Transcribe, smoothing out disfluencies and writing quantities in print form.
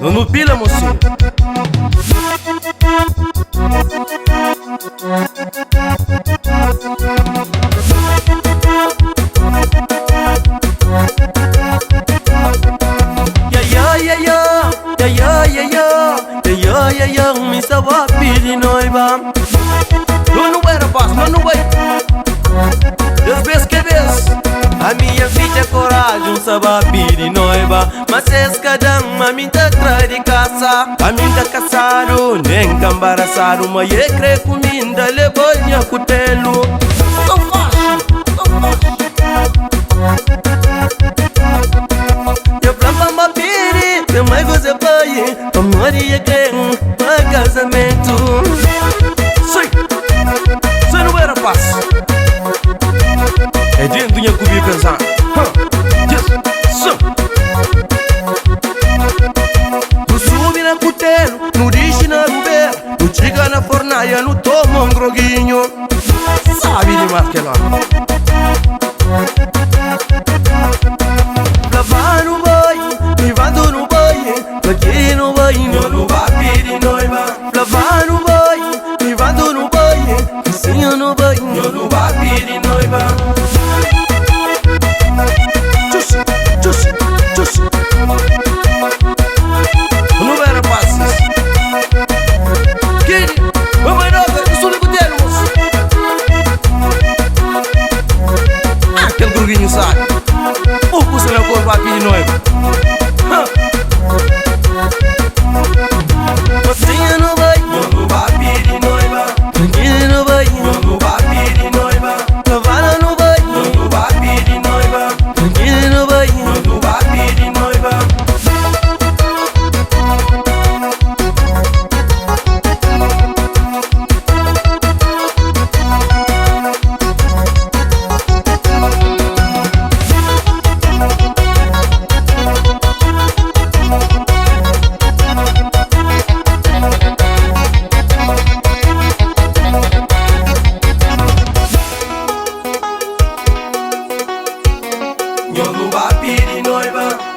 Não pila, mocinho. Me estava pedindo noiva. Não era fácil, não vai. Deus vez que vez a minha filha coragem estava pedindo noiva. Mas escadão a mim tá atrás de caça. A mim tá caçado, nem cambaraçado. Mas eu creio que minha levou minha cutelo. Só fácil, só fácil. Eu planta uma piri, tem mais coisa pra ir. A Maria quer casamento. Sei não era fácil. É dentro do minha cubia pensar. Tu sube na cutelo, no dish na ruber. Tu chega na fornaia, no toma groguinho. Sabe demais que lá. Lavar no banho, privado no banho. Aqui no banho, não vai pedir noiva. Lavar no banho, privado no banho. Vizinho no banho, não vai pedir noiva. Não era fácil. Querido, vamos lá, eu sou amigo dele, moço. Aquele gruguinho sabe. O que você não pode vai pedir noiva? Mocinha no banho, não vai pedir noiva. Tranquila no banho, não vai pedir noiva. Lavada no banho, não vai pedir noiva. Tranquila no banho, não vai pedir noiva. Eu não vai pedir noiva.